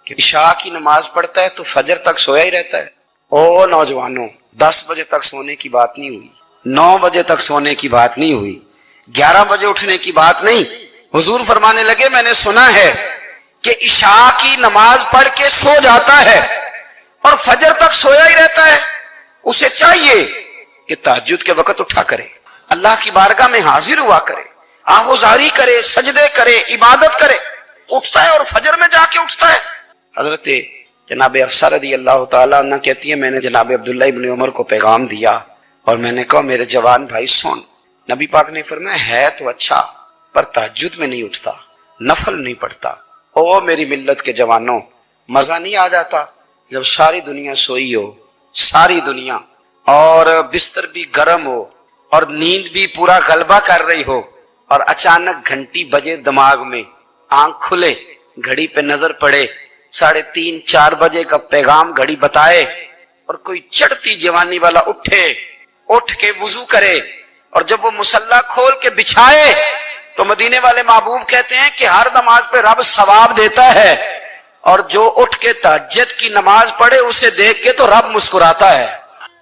کہ عشاء کی نماز پڑھتا ہے تو فجر تک سویا ہی رہتا ہے۔ او نوجوانوں، 10 بجے تک سونے کی بات نہیں ہوئی، 9 بجے تک سونے کی بات نہیں ہوئی، 11 بجے اٹھنے کی بات نہیں۔ حضور فرمانے لگے میں نے سنا ہے کہ عشاء کی نماز پڑھ کے سو جاتا ہے اور فجر تک سویا ہی رہتا ہے، اسے چاہیے کہ تہجد کے وقت اٹھا کرے، اللہ کی بارگاہ میں حاضر ہوا کرے، آہوزاری کرے، سجدے کرے، عبادت کرے۔ اٹھتا ہے اور فجر میں جا کے اٹھتا ہے۔ حضرت جناب حفصہ رضی اللہ تعالیٰ عنہ کہتی ہے میں نے جناب عبداللہ ابن عمر کو پیغام دیا اور میں نے کہا میرے جوان بھائی سن، نبی پاک نے فرمایا ہے تو اچھا پر تہجد میں نہیں اٹھتا، نفل نہیں پڑھتا۔ او میری ملت کے جوانوں، مزہ نہیں آ جاتا جب ساری دنیا سوئی ہو، ساری دنیا، اور بستر بھی گرم ہو اور نیند بھی پورا غلبہ کر رہی ہو، اور اچانک گھنٹی بجے دماغ میں، آنکھ کھلے، گھڑی پہ نظر پڑے، 3:30 4 بجے کا پیغام گھڑی بتائے، اور کوئی چڑھتی جوانی والا اٹھ کے وضو کرے، اور جب وہ مصلی کھول کے بچھائے تو مدینے والے محبوب کہتے ہیں کہ ہر نماز پہ رب ثواب دیتا ہے، اور جو اٹھ کے تہجد کی نماز پڑھے اسے دیکھ کے تو رب مسکراتا ہے۔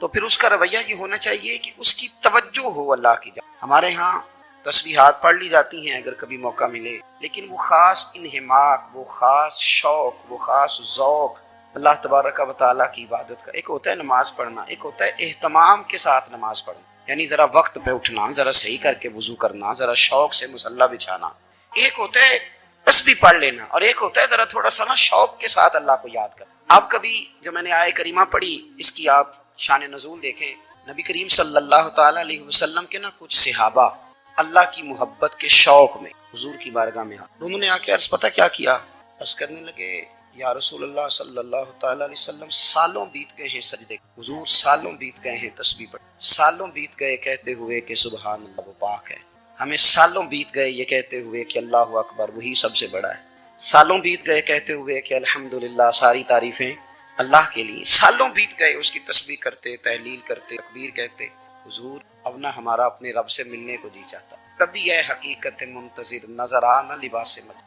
تو پھر اس کا رویہ یہ ہونا چاہیے کہ اس کی توجہ ہو اللہ کی جانب۔ ہمارے ہاں تسبیحات پڑھ لی جاتی ہیں اگر کبھی موقع ملے، لیکن وہ خاص انہماک، وہ خاص شوق، وہ خاص ذوق اللہ تبارک و تعالیٰ کی عبادت کا۔ ایک ہوتا ہے نماز پڑھنا، ایک ہوتا ہے اہتمام کے ساتھ نماز پڑھنا، یعنی ذرا وقت پہ اٹھنا، ذرا صحیح کر کے وضو کرنا، ذرا شوق سے مصلی بچھانا۔ ایک ہوتا ہے تسبیح پڑھ لینا، اور ایک ہوتا ہے ذرا تھوڑا سا نا شوق کے ساتھ اللہ کو یاد کرنا۔ آپ کبھی جب میں نے آیہ کریمہ پڑھی، اس کی آپ شان نزول دیکھیں، نبی کریم صلی اللہ تعالیٰ علیہ وسلم کے نا کچھ صحابہ اللہ کی محبت کے شوق میں حضور کی بارگاہ میں انہوں نے آ کے عرض پتہ کیا کیا، عرض کرنے لگے یا رسول اللہ صلی اللہ تعالیٰ علیہ وسلم سالوں بیت گئے ہیں سجدے، حضور سالوں بیت گئے ہیں تسبیح پڑھ، سالوں بیت گئے کہتے ہوئے کہ سبحان اللہ وہ پاک ہے، ہمیں سالوں بیت گئے یہ کہتے ہوئے کہ اللہ اکبر وہی سب سے بڑا ہے، سالوں بیت گئے کہتے ہوئے کہ الحمدللہ ساری تعریفیں اللہ کے لیے، سالوں بیت گئے اس کی تسبیح کرتے، تحلیل کرتے، تکبیر کہتے۔ حضور اب نہ ہمارا اپنے رب سے ملنے کو جی چاہتا، کبھی ہے حقیقت منتظر نظر آنا لباس مجد،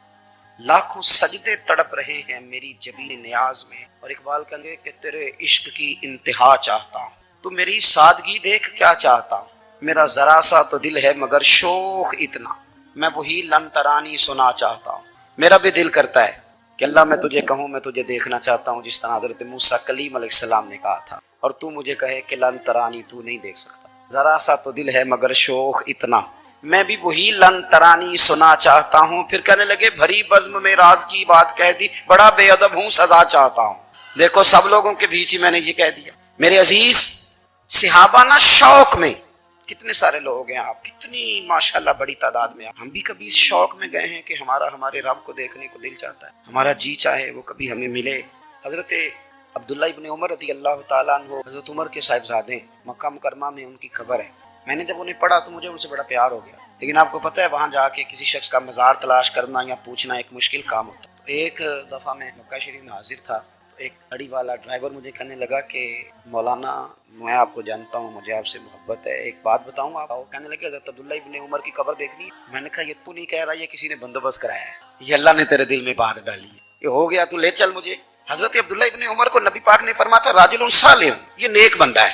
لاکھوں سجدے تڑپ رہے ہیں میری جبین نیاز میں، اور اقبال کہیں گے کہ تیرے عشق کی انتہا چاہتا ہوں، تو میری سادگی دیکھ کیا چاہتا ہوں، میرا ذرا سا تو دل ہے مگر شوق اتنا، میں وہی لن ترانی سنا چاہتا ہوں۔ میرا بھی دل کرتا ہے کہ اللہ میں تجھے کہوں میں تجھے دیکھنا چاہتا ہوں، جس طرح حضرت موسیٰ کلیم علیہ السلام نے کہا تھا، اور تو مجھے کہے کہ لن ترانی تو نہیں دیکھ سکتا، ذرا سا تو دل ہے مگر شوق اتنا، میں بھی وہی لن ترانی سنا چاہتا ہوں۔ پھر کہنے لگے بھری بزم میں راز کی بات کہہ دی، بڑا بے ادب ہوں سزا چاہتا ہوں۔ دیکھو سب لوگوں کے بیچ ہی میں نے یہ کہہ دیا۔ میرے عزیز صحابہ نا شوق میں، کتنے سارے لوگ ہیں آپ، کتنی ماشاءاللہ بڑی تعداد میں، ہم بھی کبھی اس شوق میں گئے ہیں کہ ہمارے رب کو دیکھنے کو دل چاہتا ہے، ہمارا جی چاہے وہ کبھی ہمیں ملے۔ حضرت عبداللہ ابن عمر رضی اللہ تعالیٰ عنہ حضرت عمر کے صاحبزادے، مکہ مکرمہ میں ان کی قبر ہے۔ میں نے جب انہیں پڑھا تو مجھے ان سے بڑا پیار ہو گیا، لیکن آپ کو پتہ ہے وہاں جا کے کسی شخص کا مزار تلاش کرنا یا پوچھنا ایک مشکل کام ہوتا ہے۔ تو ایک دفعہ میں مکہ شریف میں حاضر تھا، تو ایک گاڑی والا ڈرائیور مجھے کہنے لگا کہ مولانا میں آپ کو جانتا ہوں، مجھے آپ سے محبت ہے، ایک بات بتاؤں آپ؟ وہ کہنے لگے حضرت عبداللہ ابن عمر کی قبر دیکھنی ہے۔ میں نے کہا یہ تو نہیں کہہ رہا، یہ کسی نے بندوبست کرایا ہے، یہ اللہ نے تیرے دل میں بات ڈالی ہے، یہ ہو گیا تو لے چل مجھے۔ حضرت عبداللہ ابن عمر کو نبی پاک نے فرمایا تھا راجل صالح، یہ نیک بندہ ہے،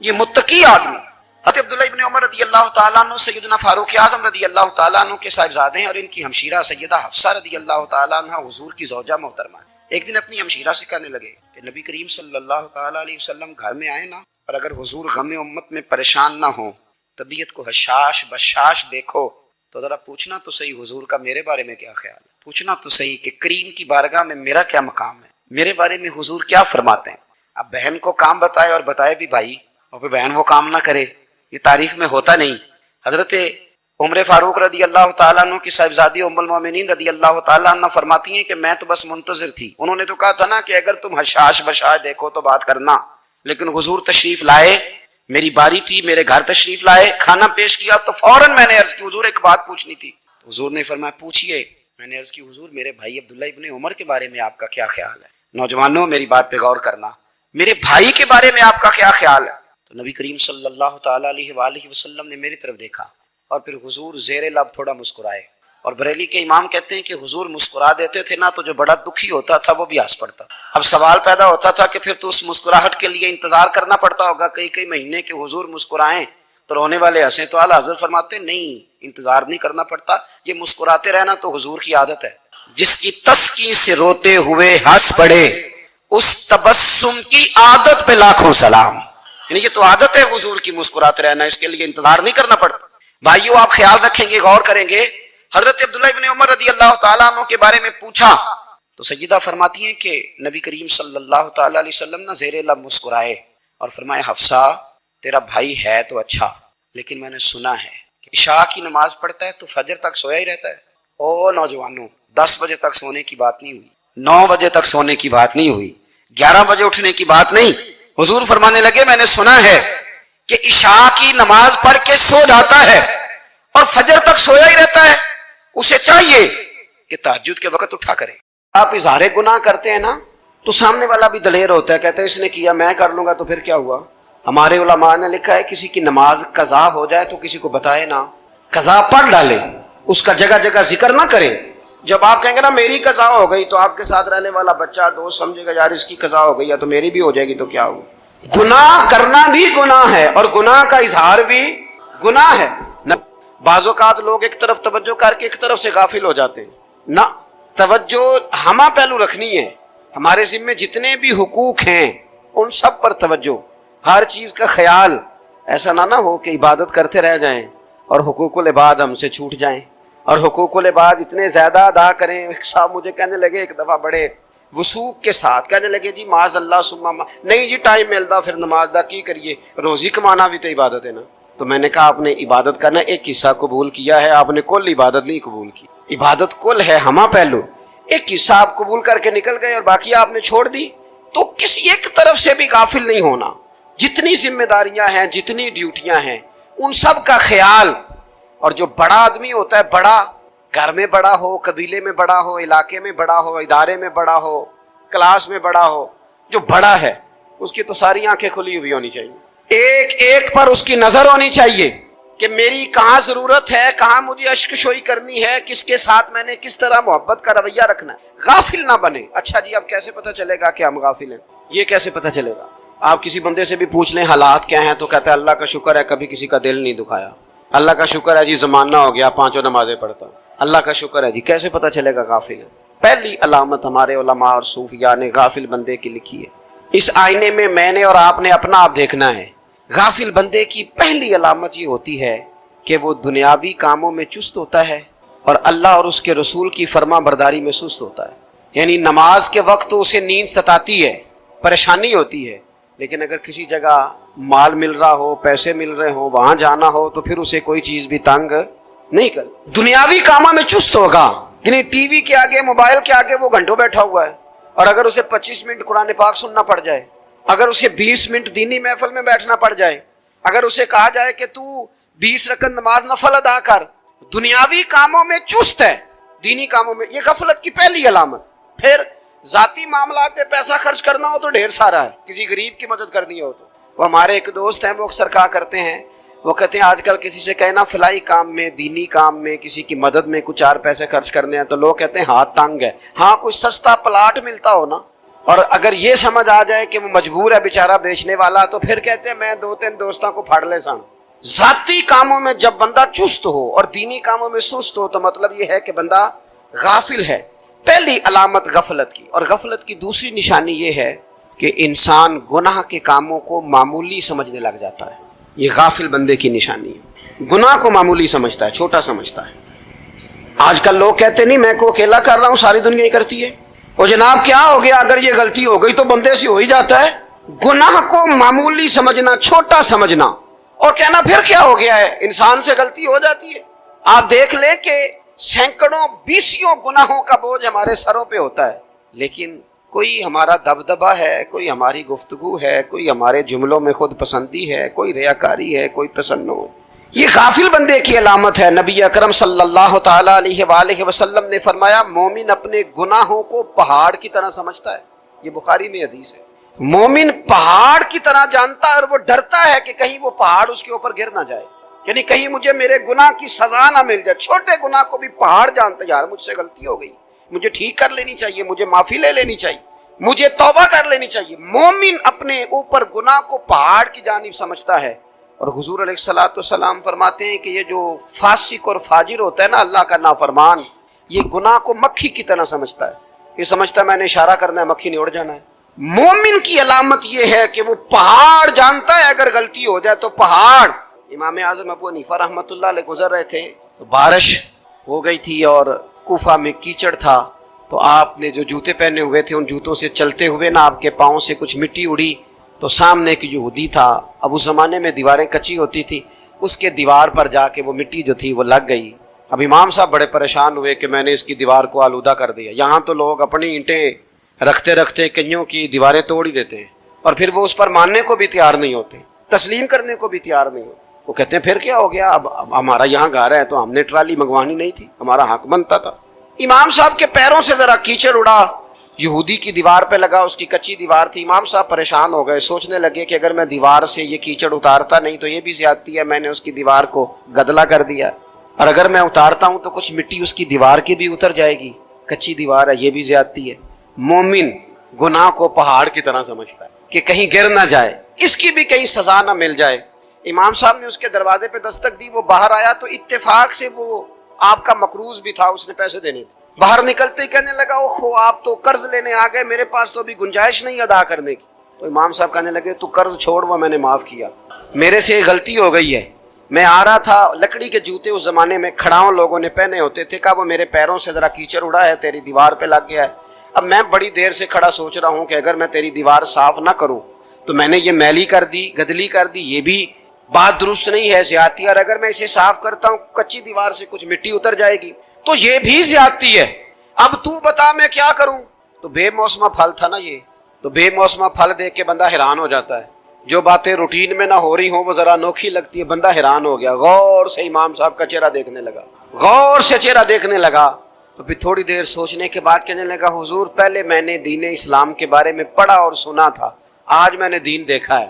یہ متقی آدمی۔ حضرت عبداللہ ابن عمر رضی اللہ تعالیٰ عنہ سیدنا فاروق اعظم رضی اللہ تعالیٰ عنہ کے صاحبزادے ہیں، اور ان کی ہمشیرہ سیدہ حفصہ رضی اللہ تعالیٰ عنہ حضور کی زوجہ محترمہ۔ ایک دن اپنی ہمشیرہ سے کہنے لگے کہ نبی کریم صلی اللہ تعالیٰ علیہ وسلم گھر میں آئے نا، اور اگر حضور غم امت میں پریشان نہ ہوں، طبیعت کو حشاش بشاش دیکھو تو ذرا پوچھنا تو صحیح حضور کا میرے بارے میں کیا خیال ہے، پوچھنا تو صحیح کہ کریم کی بارگاہ میں میرا کیا مقام ہے، میرے بارے میں حضور کیا فرماتے ہیں۔ اب بہن کو کام بتائے اور بتائے بھی بھائی، اور پھر بہن وہ کام نہ کرے، یہ تاریخ میں ہوتا نہیں۔ حضرت عمر فاروق رضی اللہ تعالیٰ عنہ کی صاحبزادی ام المومنین رضی اللہ تعالیٰ عنہ فرماتی ہیں کہ میں تو بس منتظر تھی، انہوں نے تو کہا تھا نا کہ اگر تم حشاش بشاش دیکھو تو بات کرنا، لیکن حضور تشریف لائے، میری باری تھی، میرے گھر تشریف لائے، کھانا پیش کیا تو فوراً میں نے عرض کی حضور ایک بات پوچھنی تھی۔ حضور نے فرمایا پوچھئے۔ میں نے عرض کی حضور میرے بھائی عبداللہ ابن عمر کے بارے میں آپ کا کیا خیال ہے؟ نوجوانوں میری بات پہ غور کرنا، میرے بھائی کے بارے میں آپ کا کیا خیال ہے؟ تو نبی کریم صلی اللہ تعالیٰ علیہ وآلہ وسلم نے میری طرف دیکھا، اور پھر حضور زیر لب تھوڑا مسکرائے، اور بریلی کے امام کہتے ہیں کہ حضور مسکرا دیتے تھے نا تو جو بڑا دکھی ہوتا تھا وہ بھی ہنس پڑتا. اب سوال پیدا ہوتا تھا کہ پھر تو اس مسکراہٹ کے لیے انتظار کرنا پڑتا ہوگا کئی مہینے کہ حضور مسکرائیں تو رونے والے ہنسیں. تو اعلیٰ حضرت فرماتے ہیں نہیں، انتظار نہیں کرنا پڑتا، یہ مسکراتے رہنا تو حضور کی عادت ہے. جس کی تسکین سے روتے ہوئے ہنس پڑے اس تبسم کی عادت پہ لاکھوں سلام. یعنی یہ تو عادت ہے حضور کی مسکراتے رہنا، اس کے لیے انتظار نہیں کرنا پڑتا. بھائیو آپ خیال رکھیں گے، غور کریں گے. حضرت عبداللہ ابن عمر رضی اللہ تعالیٰ عنہ کے بارے میں پوچھا تو سیدہ فرماتی ہیں کہ نبی کریم صلی اللہ تعالیٰ علیہ وسلم نہ زیر لب مسکرائے اور فرمائے حفصہ تیرا بھائی ہے تو اچھا، لیکن میں نے سنا ہے کہ عشاء کی نماز پڑھتا ہے تو فجر تک سویا ہی رہتا ہے. او نوجوانوں، 10 بجے تک سونے کی بات نہیں ہوئی، 9 بجے تک سونے کی بات نہیں ہوئی، 11 بجے اٹھنے کی بات نہیں. حضور فرمانے لگے میں نے سنا ہے کہ عشاء کی نماز پڑھ کے سو جاتا ہے اور فجر تک سویا ہی رہتا ہے. اسے چاہیے کہ تہجد کے وقت اٹھا کرے. آپ اظہار گناہ کرتے ہیں نا تو سامنے والا بھی دلیر ہوتا ہے، کہتا ہے اس نے کیا میں کر لوں گا تو پھر کیا ہوا. ہمارے علماء نے لکھا ہے کسی کی نماز قضا ہو جائے تو کسی کو بتائے نہ، قضا پڑھ ڈالے، اس کا جگہ جگہ ذکر نہ کرے. جب آپ کہیں گے نا میری قضا ہو گئی تو آپ کے ساتھ رہنے والا بچہ دوست سمجھے گا یار اس کی قضا ہو گئی ہے تو میری بھی ہو جائے گی تو کیا ہو. گناہ کرنا بھی گناہ ہے اور گناہ کا اظہار بھی گناہ ہے. بعض اوقات لوگ ایک طرف توجہ کر کے ایک طرف سے غافل ہو جاتے ہیں. نہ، توجہ ہمہ پہلو رکھنی ہے. ہمارے ذمے جتنے بھی حقوق ہیں ان سب پر توجہ، ہر چیز کا خیال. ایسا نہ ہو کہ عبادت کرتے رہ جائیں اور حقوق العباد ہم سے چھوٹ جائیں اور حقوق العباد اتنے زیادہ ادا کریں. صاحب مجھے کہنے لگے ایک دفعہ بڑے وثوق کے ساتھ کہنے لگے جی معاذ اللہ ثم نہیں جی ٹائم ملتا پھر نماز دا کی کریے، روزی کمانا بھی تو عبادت ہے نا. تو میں نے کہا آپ نے عبادت کرنا ایک حصہ قبول کیا ہے، آپ نے کل عبادت نہیں قبول کی. عبادت کل ہے ہمہ پہلو، ایک حصہ آپ قبول کر کے نکل گئے اور باقی آپ نے چھوڑ دی. تو کسی ایک طرف سے بھی غافل نہیں ہونا. جتنی ذمہ داریاں ہیں، جتنی ڈیوٹیاں ہیں، ان سب کا خیال. اور جو بڑا آدمی ہوتا ہے، بڑا گھر میں بڑا ہو، قبیلے میں بڑا ہو، علاقے میں بڑا ہو، ادارے میں بڑا ہو، کلاس میں بڑا ہو، جو بڑا ہے اس کی تو ساری آنکھیں کھلی ہوئی ہونی چاہیے. ایک ایک پر اس کی نظر ہونی چاہیے کہ میری کہاں ضرورت ہے، کہاں مجھے اشک شوئی کرنی ہے، کس کے ساتھ میں نے کس طرح محبت کا رویہ رکھنا ہے. غافل نہ بنے. اچھا جی اب کیسے پتہ چلے گا کہ ہم غافل ہیں؟ یہ کیسے پتہ چلے گا؟ آپ کسی بندے سے بھی پوچھ لیں حالات کیا ہیں تو کہتا ہے اللہ کا شکر ہے کبھی کسی کا دل نہیں دکھایا، اللہ کا شکر ہے جی زمانہ ہو گیا 5 نمازیں پڑھتا، اللہ کا شکر ہے جی. کیسے پتہ چلے گا غافل ہے؟ پہلی علامت ہمارے علماء اور صوفیاء نے غافل بندے کی لکھی ہے. اس آئینے میں میں نے اور آپ نے اپنا آپ دیکھنا ہے. غافل بندے کی پہلی علامت یہ ہوتی ہے کہ وہ دنیاوی کاموں میں چست ہوتا ہے اور اللہ اور اس کے رسول کی فرما برداری میں سست ہوتا ہے. یعنی نماز کے وقت تو اسے نیند ستاتی ہے، پریشانی ہوتی ہے، لیکن اگر کسی جگہ مال مل رہا ہو، پیسے مل رہے ہوں، وہاں جانا ہو تو پھر اسے کوئی چیز بھی تنگ نہیں کر. دنیاوی کاموں میں چست ہوگا، یعنی ٹی وی کے آگے، موبائل کے آگے وہ گھنٹوں بیٹھا ہوا ہے. اور اگر اسے 25 منٹ قرآن پاک سننا پڑ جائے، اگر اسے 20 منٹ دینی محفل میں بیٹھنا پڑ جائے، اگر اسے کہا جائے کہ تو 20 رکعت نماز نفل ادا کر، دنیاوی کاموں میں چست ہے، دینی کاموں میں، یہ غفلت کی پہلی علامت. پھر ذاتی معاملات پہ پیسہ خرچ کرنا ہو تو ڈھیر سارا ہے، کسی غریب کی مدد کرنی ہو تو. وہ ہمارے ایک دوست ہیں، وہ اکثر کہا کرتے ہیں، وہ کہتے ہیں آج کل کسی سے کہنا فلائی کام میں، دینی کام میں، کسی کی مدد میں کچھ 4 پیسے خرچ کرنے ہیں تو لوگ کہتے ہیں ہاتھ تنگ ہے. ہاں کوئی سستا پلاٹ ملتا ہو نا، اور اگر یہ سمجھ آ جائے کہ وہ مجبور ہے بیچارہ بیچنے والا، تو پھر کہتے ہیں میں 2-3 دوستوں کو پھاڑ لے سن. ذاتی کاموں میں جب بندہ چست ہو اور دینی کاموں میں سست ہو تو مطلب یہ ہے کہ بندہ غافل ہے. پہلی علامت غفلت کی. اور غفلت کی دوسری نشانی یہ ہے کہ انسان گناہ کے کاموں کو معمولی سمجھنے لگ جاتا ہے. یہ غافل بندے کی نشانی ہے. گناہ کو معمولی سمجھتا ہے، چھوٹا سمجھتا ہے. آج کل لوگ کہتے نہیں میں کو اکیلا کر رہا ہوں، ساری دنیا ہی کرتی ہے. وہ جناب کیا ہو گیا، اگر یہ غلطی ہو گئی تو بندے سے ہو ہی جاتا ہے. گناہ کو معمولی سمجھنا، چھوٹا سمجھنا اور کہنا پھر کیا ہو گیا ہے، انسان سے غلطی ہو جاتی ہے. آپ دیکھ لیں کہ سینکڑوں بیسیوں گناہوں کا بوجھ ہمارے سروں پہ ہوتا ہے، لیکن کوئی ہمارا دبدبہ ہے، کوئی ہماری گفتگو ہے، کوئی ہمارے جملوں میں خود پسندی ہے، کوئی ریاکاری ہے، کوئی تصنع. یہ غافل بندے کی علامت ہے. نبی اکرم صلی اللہ تعالی علیہ وآلہ وسلم نے فرمایا مومن اپنے گناہوں کو پہاڑ کی طرح سمجھتا ہے. یہ بخاری میں حدیث ہے. مومن پہاڑ کی طرح جانتا ہے اور وہ ڈرتا ہے کہ کہیں وہ پہاڑ اس کے اوپر گر نہ جائے. یعنی کہیں مجھے میرے گناہ کی سزا نہ مل جائے. چھوٹے گناہ کو بھی پہاڑ جانتے, یار مجھ سے غلطی ہو گئی, مجھے ٹھیک کر لینی چاہیے, مجھے معافی لے لینی چاہیے, مجھے توبہ کر لینی چاہیے. مومن اپنے اوپر گناہ کو پہاڑ کی جانب سمجھتا ہے. اور حضور علیہ الصلوۃ والسلام فرماتے ہیں کہ یہ جو فاسق اور فاجر ہوتا ہے نا, اللہ کا نافرمان, یہ گناہ کو مکھی کی طرح سمجھتا ہے. یہ سمجھتا ہے میں نے اشارہ کرنا ہے, مکھی نے اڑ جانا ہے. مومن کی علامت یہ ہے کہ وہ پہاڑ جانتا ہے, اگر غلطی ہو جائے تو پہاڑ. امام اعظم ابو حنیفہ رحمۃ اللہ علیہ گزر رہے تھے تو بارش ہو گئی تھی اور کوفہ میں کیچڑ تھا, تو آپ نے جو جوتے پہنے ہوئے تھے ان جوتوں سے چلتے ہوئے نا آپ کے پاؤں سے کچھ مٹی اڑی, تو سامنے ایک یہودی تھا, اب اس زمانے میں دیواریں کچی ہوتی تھی, اس کے دیوار پر جا کے وہ مٹی جو تھی وہ لگ گئی. اب امام صاحب بڑے پریشان ہوئے کہ میں نے اس کی دیوار کو آلودہ کر دیا. یہاں تو لوگ اپنی اینٹیں رکھتے رکھتے کئیوں کی دیواریں توڑ ہی دیتے ہیں, اور پھر وہ اس پر ماننے کو بھی تیار نہیں ہوتے, تسلیم کرنے کو بھی تیار نہیں ہوتے. وہ کہتے ہیں پھر کیا ہو گیا, اب ہمارا یہاں گھر ہے تو ہم نے ٹرالی منگوانی نہیں تھی, ہمارا حق بنتا تھا. امام صاحب کے پیروں سے ذرا کیچڑ اڑا, یہودی کی دیوار پہ لگا, اس کی کچی دیوار تھی. امام صاحب پریشان ہو گئے, سوچنے لگے کہ اگر میں دیوار سے یہ کیچڑ اتارتا نہیں تو یہ بھی زیادتی ہے, میں نے اس کی دیوار کو گدلا کر دیا, اور اگر میں اتارتا ہوں تو کچھ مٹی اس کی دیوار کی بھی اتر جائے گی, کچی دیوار ہے, یہ بھی زیادتی ہے. مومن گناہ کو پہاڑ کی طرح سمجھتا ہے کہ کہیں گر نہ جائے, اس کی بھی کہیں سزا نہ مل جائے. امام صاحب نے اس کے دروازے پہ دستک دی, وہ باہر آیا تو اتفاق سے وہ آپ کا مقروض بھی تھا, اس نے پیسے دینے تھے. باہر نکلتے ہی کہنے لگا اوہو آپ تو قرض لینے آ گئے, میرے پاس تو ابھی گنجائش نہیں ادا کرنے کی. تو امام صاحب کہنے لگے تو قرض چھوڑ, وہ میں نے معاف کیا, میرے سے غلطی ہو گئی ہے. میں آ رہا تھا, لکڑی کے جوتے اس زمانے میں کھڑاؤں لوگوں نے پہنے ہوتے تھے, کہا وہ میرے پیروں سے ذرا کیچڑ اڑا ہے, تیری دیوار پہ لگ گیا ہے. اب میں بڑی دیر سے کھڑا سوچ رہا ہوں کہ اگر میں تیری دیوار صاف نہ کروں تو میں نے یہ میلی کر دی, گدلی کر دی, یہ بھی بات درست نہیں ہے, زیادتی. اور اگر میں اسے صاف کرتا ہوں کچی دیوار سے کچھ مٹی اتر جائے گی تو یہ بھی زیادتی ہے. اب تو بتا میں کیا کروں. تو بے موسمہ پھل تھا نا یہ, تو بے موسمہ پھل دیکھ کے بندہ حیران ہو جاتا ہے. جو باتیں روٹین میں نہ ہو رہی ہوں وہ ذرا انوکھی لگتی ہے, بندہ حیران ہو گیا. غور سے امام صاحب کا چہرہ دیکھنے لگا, غور سے چہرہ دیکھنے لگا. تو پھر تھوڑی دیر سوچنے کے بعد کہنے لگا حضور پہلے میں نے دین اسلام کے بارے میں پڑھا اور سنا تھا, آج میں نے دین دیکھا ہے.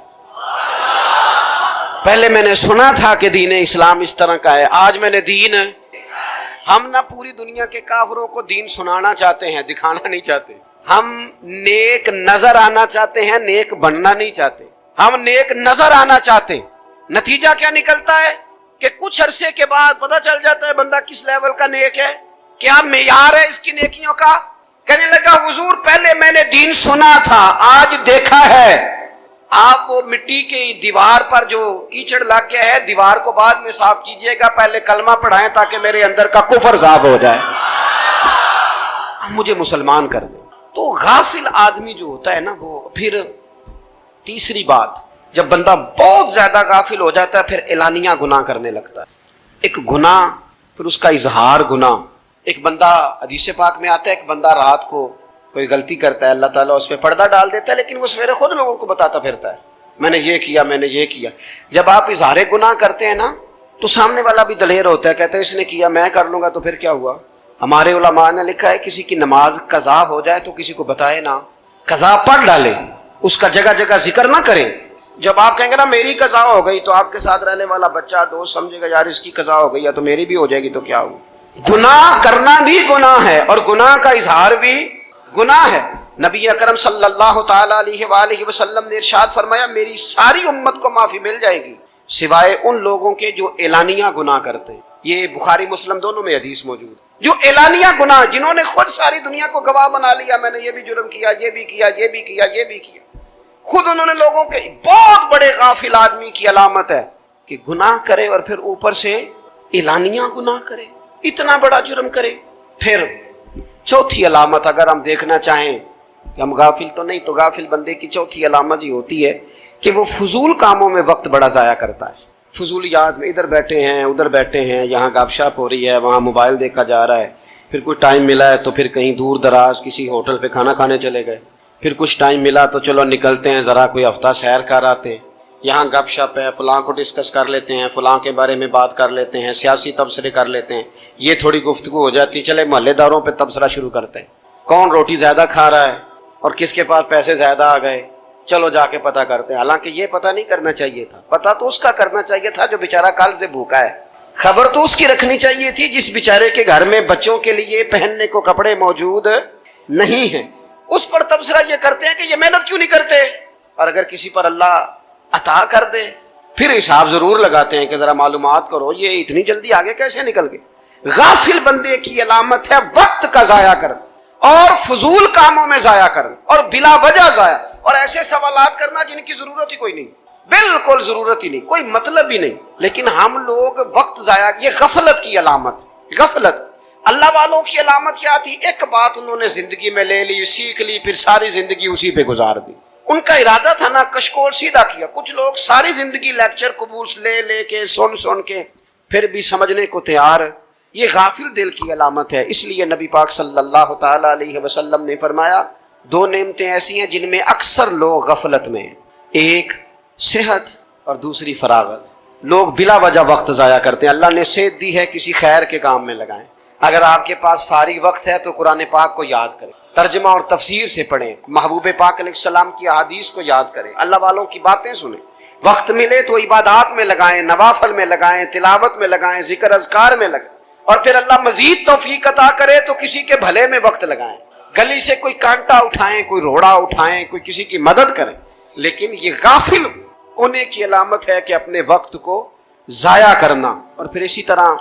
پہلے میں نے سنا تھا کہ دین اسلام اس طرح کا ہے, آج میں نے دین. ہم نہ پوری دنیا کے کافروں کو دین سنانا چاہتے ہیں, دکھانا نہیں چاہتے. ہم نیک نظر آنا چاہتے ہیں, نیک بننا نہیں چاہتے. ہم نیک نظر آنا چاہتے ہیں. نتیجہ کیا نکلتا ہے کہ کچھ عرصے کے بعد پتہ چل جاتا ہے بندہ کس لیول کا نیک ہے, کیا معیار ہے اس کی نیکیوں کا. کہنے لگا حضور پہلے میں نے دین سنا تھا, آج دیکھا ہے. آپ وہ مٹی کی دیوار پر جو کیچڑ لگ گیا ہے, دیوار کو بعد میں صاف کیجئے گا, پہلے کلمہ پڑھائیں تاکہ میرے اندر کا کفر صاف ہو جائے, مجھے مسلمان کر دیں. تو غافل آدمی جو ہوتا ہے نا, وہ پھر تیسری بات, جب بندہ بہت زیادہ غافل ہو جاتا ہے پھر اعلانیہ گناہ کرنے لگتا ہے. ایک گناہ پھر اس کا اظہار گناہ. ایک بندہ حدیث پاک میں آتا ہے, ایک بندہ رات کو کوئی غلطی کرتا ہے, اللہ تعالیٰ اس پہ پردہ ڈال دیتا ہے, لیکن وہ سویرے خود لوگوں کو بتاتا پھرتا ہے میں نے یہ کیا, میں نے یہ کیا. جب آپ اظہار گناہ کرتے ہیں نا تو سامنے والا بھی دلیر ہوتا ہے, کہتا ہے اس نے کیا میں کر لوں گا تو پھر کیا ہوا. ہمارے علماء نے لکھا ہے کسی کی نماز قضا ہو جائے تو کسی کو بتائے نہ, قضا پڑھ ڈالے, اس کا جگہ جگہ ذکر نہ کرے. جب آپ کہیں گے نا میری قضا ہو گئی تو آپ کے ساتھ رہنے والا بچہ دوست سمجھے گا یار اس کی قضا ہو گئی ہے تو میری بھی ہو جائے گی تو کیا ہو. گناہ کرنا بھی گناہ ہے اور گناہ کا اظہار بھی گناہ ہے. نبی اکرم صلی اللہ تعالی علیہ وآلہ وسلم نے ارشاد فرمایا میری ساری امت کو معافی مل جائے گی سوائے ان لوگوں کے جو اعلانیہ گناہ کرتے ہیں. یہ بخاری مسلم دونوں میں حدیث موجود. جو اعلانیہ گناہ, جنہوں نے خود ساری دنیا کو گواہ بنا لیا, میں نے یہ بھی جرم کیا, یہ بھی کیا, یہ بھی کیا, یہ بھی کیا, خود انہوں نے لوگوں کے. بہت بڑے غافل آدمی کی علامت ہے کہ گناہ کرے اور پھر اوپر سے اعلانیہ گناہ کرے, اتنا بڑا جرم کرے. پھر چوتھی علامت اگر ہم دیکھنا چاہیں کہ ہم غافل تو نہیں, تو غافل بندے کی چوتھی علامت یہ ہوتی ہے کہ وہ فضول کاموں میں وقت بڑا ضائع کرتا ہے. فضولیات میں ادھر بیٹھے ہیں ادھر بیٹھے ہیں, یہاں گپ شپ ہو رہی ہے, وہاں موبائل دیکھا جا رہا ہے, پھر کچھ ٹائم ملا ہے تو پھر کہیں دور دراز کسی ہوٹل پہ کھانا کھانے چلے گئے, پھر کچھ ٹائم ملا تو چلو نکلتے ہیں ذرا کوئی ہفتہ سیر کر آتے ہیں, یہاں گپ شپ ہے, فلاں کو ڈسکس کر لیتے ہیں, فلاں کے بارے میں بات کر لیتے ہیں, سیاسی تبصرے کر لیتے ہیں, یہ تھوڑی گفتگو ہو جاتی, چلے محلے داروں پہ تبصرہ شروع کرتے ہیں, کون روٹی زیادہ کھا رہا ہے اور کس کے پاس پیسے زیادہ آ گئے, چلو جا کے پتہ کرتے ہیں، حالانکہ یہ پتہ نہیں کرنا چاہیے تھا، پتہ تو اس کا کرنا چاہیے تھا جو بیچارہ کل سے بھوکا ہے، خبر تو اس کی رکھنی چاہیے تھی جس بیچارے کے گھر میں بچوں کے لیے پہننے کو کپڑے موجود نہیں ہیں، اس پر تبصرہ یہ کرتے ہیں کہ یہ محنت کیوں نہیں کرتے، اور اگر کسی پر اللہ عطا کر دے پھر حساب ضرور لگاتے ہیں کہ ذرا معلومات کرو یہ اتنی جلدی آگے کیسے نکل گئے۔ غافل بندے کی علامت ہے وقت کا ضائع کرنا اور فضول کاموں میں ضائع کرنا اور بلا وجہ ضائع، اور ایسے سوالات کرنا جن کی ضرورت ہی کوئی نہیں، بالکل ضرورت ہی نہیں، کوئی مطلب ہی نہیں، لیکن ہم لوگ وقت ضائع، یہ غفلت کی علامت، غفلت۔ اللہ والوں کی علامت کیا تھی؟ ایک بات انہوں نے زندگی میں لے لی، سیکھ لی، پھر ساری زندگی اسی پہ گزار دی۔ ان کا ارادہ تھا نا کشکول سیدھا کیا۔ کچھ لوگ ساری زندگی لیکچر قبول لے لے کے سن کے پھر بھی سمجھنے کو تیار، یہ غافل دل کی علامت ہے۔ اس لیے نبی پاک صلی اللہ تعالی علیہ وسلم نے فرمایا دو نعمتیں ایسی ہیں جن میں اکثر لوگ غفلت میں ہیں، ایک صحت اور دوسری فراغت۔ لوگ بلا وجہ وقت ضائع کرتے ہیں۔ اللہ نے صحت دی ہے، کسی خیر کے کام میں لگائیں۔ اگر آپ کے پاس فارغ وقت ہے تو قرآن پاک کو یاد کریں، ترجمہ اور تفسیر سے پڑھیں، محبوب پاک علیہ السلام کی احادیث کو یاد کریں، اللہ والوں کی باتیں سنیں۔ وقت ملے تو عبادات میں لگائیں، نوافل میں لگائیں، تلاوت میں لگائیں، ذکر اذکار میں لگائیں، اور پھر اللہ مزید توفیق عطا کرے تو کسی کے بھلے میں وقت لگائیں۔ گلی سے کوئی کانٹا اٹھائیں، کوئی روڑا اٹھائیں، کوئی کسی کی مدد کریں، لیکن یہ غافل ہونے کی علامت ہے کہ اپنے وقت کو ضائع کرنا۔ اور پھر اسی طرح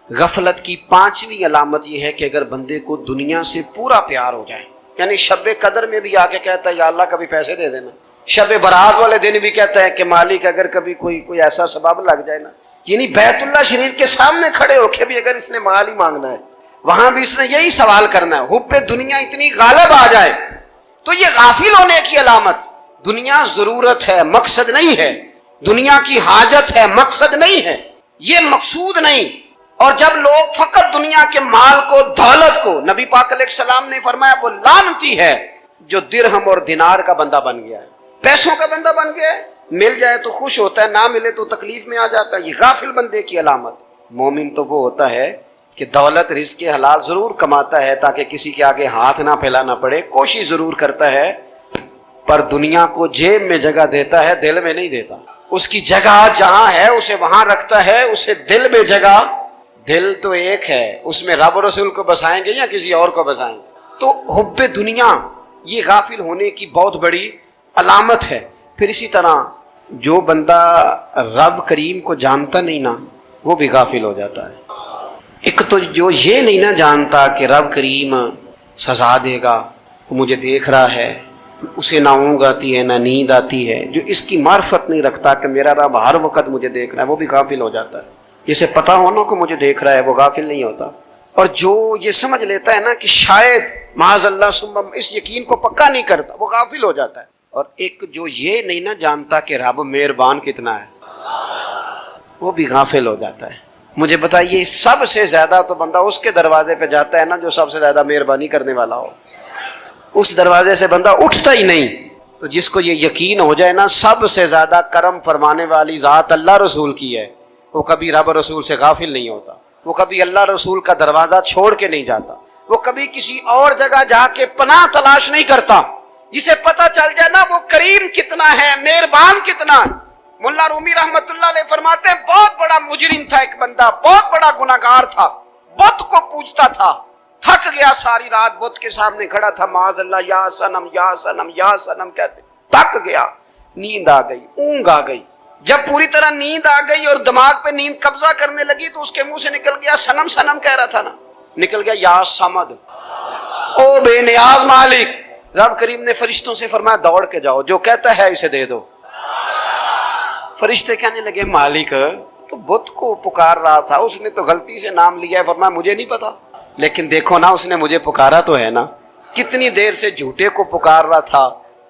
غفلت کی پانچویں علامت یہ ہے کہ اگر بندے کو دنیا سے پورا پیار ہو جائے، یعنی شب قدر میں بھی آ کے کہتا ہے یا اللہ کبھی پیسے دے دینا، شب برات والے دن بھی کہتا ہے کہ مالک اگر کبھی کوئی ایسا سبب لگ جائے نا، یعنی بیت اللہ شریف کے سامنے کھڑے ہو کے بھی اگر اس نے مال ہی مانگنا ہے، وہاں بھی اس نے یہی سوال کرنا ہے، حب دنیا اتنی غالب آ جائے، تو یہ غافل ہونے کی علامت۔ دنیا ضرورت ہے، مقصد نہیں ہے، دنیا کی حاجت ہے، مقصد نہیں ہے، یہ مقصود نہیں۔ اور جب لوگ فقط دنیا کے مال کو، دولت کو، نبی پاک علیہ السلام نے فرمایا وہ لعنتی ہے جو درہم اور دینار کا بندہ بن گیا ہے، پیسوں کا بندہ بن گیا ہے، مل جائے تو خوش ہوتا ہے، نہ ملے تو تکلیف میں آ جاتا ہے۔ یہ غافل بندے کی علامت۔ مومن تو وہ ہوتا ہے کہ دولت رزق حلال ضرور کماتا ہے تاکہ کسی کے آگے ہاتھ نہ پھیلانا پڑے، کوشش ضرور کرتا ہے، پر دنیا کو جیب میں جگہ دیتا ہے، دل میں نہیں دیتا۔ اس کی جگہ جہاں ہے اسے وہاں رکھتا ہے، اسے دل میں جگہ، دل تو ایک ہے، اس میں رب رسول کو بسائیں گے یا کسی اور کو بسائیں گے؟ تو حب دنیا یہ غافل ہونے کی بہت بڑی علامت ہے۔ پھر اسی طرح جو بندہ رب کریم کو جانتا نہیں نا وہ بھی غافل ہو جاتا ہے۔ ایک تو جو یہ نہیں نہ جانتا کہ رب کریم سزا دے گا، وہ مجھے دیکھ رہا ہے، اسے نہ اونگ آتی ہے نہ نیند آتی ہے، جو اس کی معرفت نہیں رکھتا کہ میرا رب ہر وقت مجھے دیکھ رہا ہے، وہ بھی غافل ہو جاتا ہے۔ جسے پتہ ہونا کہ مجھے دیکھ رہا ہے وہ غافل نہیں ہوتا۔ اور جو یہ سمجھ لیتا ہے نا کہ شاید معاذ اللہ ثم اس یقین کو پکا نہیں کرتا، وہ غافل ہو جاتا ہے۔ اور ایک جو یہ نہیں نہ جانتا کہ رب مہربان کتنا ہے، وہ بھی غافل ہو جاتا ہے۔ مجھے بتائیے سب سے زیادہ تو بندہ اس کے دروازے پہ جاتا ہے نا جو سب سے زیادہ مہربانی کرنے والا ہو، اس دروازے سے بندہ اٹھتا ہی نہیں۔ تو جس کو یہ یقین ہو جائے نا سب سے زیادہ کرم فرمانے والی ذات اللہ رسول کی ہے، وہ کبھی رب رسول سے غافل نہیں ہوتا، وہ کبھی اللہ رسول کا دروازہ چھوڑ کے نہیں جاتا، وہ کبھی کسی اور جگہ جا کے پناہ تلاش نہیں کرتا۔ جسے پتہ چل جائے نا وہ کریم کتنا ہے، مہربان کتنا ہے۔ ملا رومی رحمت اللہ علیہ فرماتے ہیں بہت بڑا مجرم تھا ایک بندہ، بہت بڑا گناہگار تھا، بت کو پوجتا تھا، تھک گیا، ساری رات بت کے سامنے کھڑا تھا، معاذ اللہ یا صنم یا صنم یا صنم کہتے، تھک گیا، نیند آ گئی، اونگ آ گئی۔ جب پوری طرح نیند آ گئی اور دماغ پہ نیند قبضہ کرنے لگی تو اس کے منہ سے نکل گیا، صنم صنم کہہ رہا تھا نا، نکل گیا یا صمد، او بے نیاز مالک۔ رب کریم نے فرشتوں سے فرمایا دوڑ کے جاؤ، جو کہتا ہے اسے دے دو۔ فرشتے کہنے لگے مالک تو بت کو پکار رہا تھا، اس نے تو غلطی سے نام لیا ہے، فرمایا مجھے نہیں پتا، لیکن دیکھو نا اس نے مجھے پکارا تو ہے نا، کتنی دیر سے جھوٹے کو پکار رہا تھا،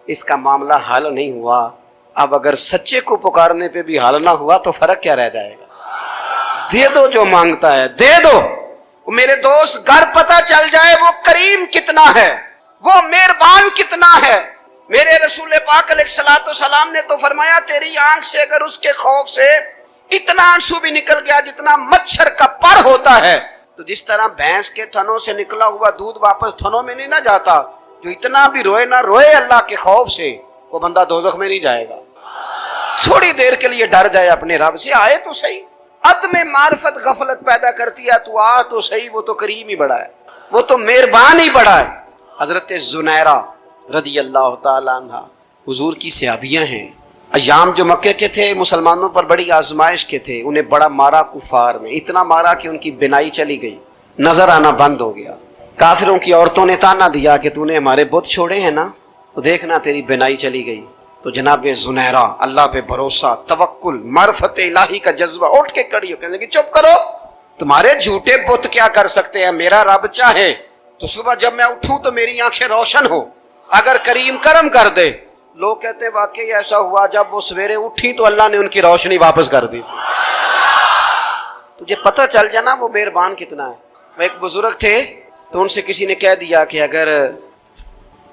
اس کا معاملہ حل نہیں ہوا، اب اگر سچے کو پکارنے پہ بھی حل نہ ہوا تو فرق کیا رہ جائے گا؟ دے دو جو مانگتا ہے، دے دو۔ میرے دوست گھر پتہ چل جائے وہ کریم کتنا ہے، وہ مہربان کتنا ہے۔ میرے رسول پاک علیہ الصلوۃ والسلام نے تو فرمایا تیری آنکھ سے اگر اس کے خوف سے اتنا آنسو بھی نکل گیا جتنا مچھر کا پر ہوتا ہے، تو جس طرح بھینس کے تھنوں سے نکلا ہوا دودھ واپس تھنوں میں نہیں نہ جاتا، جو اتنا بھی روئے نہ روئے اللہ کے خوف سے، وہ بندہ دوزخ میں نہیں جائے گا. تھوڑی دیر کے لیے ڈر جائے اپنے رب سے, آئے تو صحیح. عدم معرفت غفلت پیدا کرتی ہے, تو آ تو صحیح, وہ تو کریم ہی بڑا ہے, وہ تو مہربان ہی بڑا ہے. حضرت زنیرہ رضی اللہ تعالیٰ عنہ حضور کی صحابیاں ہیں. ایام جو مکے کے تھے مسلمانوں پر بڑی آزمائش کے تھے, انہیں بڑا مارا کفار نے, اتنا مارا کہ ان کی بینائی چلی گئی, نظر آنا بند ہو گیا. کافروں کی عورتوں نے تانا دیا کہ تو نے ہمارے بت چھوڑے ہیں نا, تو دیکھنا تیری بینائی چلی گئی. تو جناب زنیرہ اللہ پہ بھروسہ, توکل, معرفت الہی کا جذبہ, اٹھ کے کھڑی ہو کہنے لگی چپ کرو, تمہارے جھوٹے بت کیا کر سکتے ہیں, میرا رب چاہے تو صبح جب میں اٹھوں تو میری آنکھیں روشن ہو, اگر کریم کرم کر دے. لوگ کہتے ہیں واقعی ایسا ہوا, جب وہ سویرے اٹھی تو اللہ نے ان کی روشنی واپس کر دی. تجھے پتہ چل جانا وہ مہربان کتنا ہے. وہ ایک بزرگ تھے, تو ان سے کسی نے کہہ دیا کہ اگر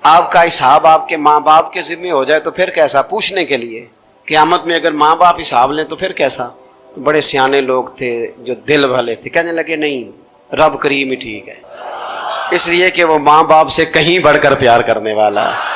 آپ کا حساب آپ کے ماں باپ کے ذمہ ہو جائے تو پھر کیسا, پوچھنے کے لیے قیامت میں اگر ماں باپ حساب لیں تو پھر کیسا. بڑے سیانے لوگ تھے جو دل والے تھے, کہنے لگے نہیں, رب کریم ہی ٹھیک ہے, اس لیے کہ وہ ماں باپ سے کہیں بڑھ کر پیار کرنے والا ہے.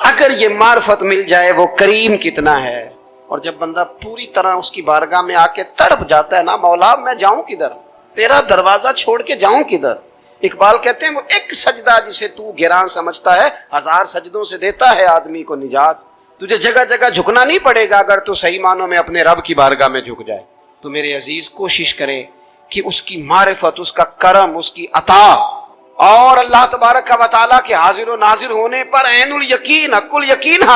اگر یہ معرفت مل جائے وہ کریم کتنا ہے. اور جب بندہ پوری طرح اس کی بارگاہ میں آ کے تڑپ جاتا ہے نا, مولا میں جاؤں کدھر, تیرا دروازہ چھوڑ کے جاؤں کدھر. اقبال کہتے ہیں وہ ایک سجدہ جسے تو گراں سمجھتا ہے, 1000 سجدوں سے دیتا ہے آدمی کو نجات. تجھے جگہ جگہ جھکنا نہیں پڑے گا اگر تو صحیح معنوں میں اپنے رب کی بارگاہ میں جھک جائے. تو میرے عزیز کوشش کرے کہ اس کی معرفت, اس کا کرم, اس کی عطا اور اللہ تبارک و تعالیٰ کے حاضر و ناظر ہونے پر عین الیقین, حق الیقین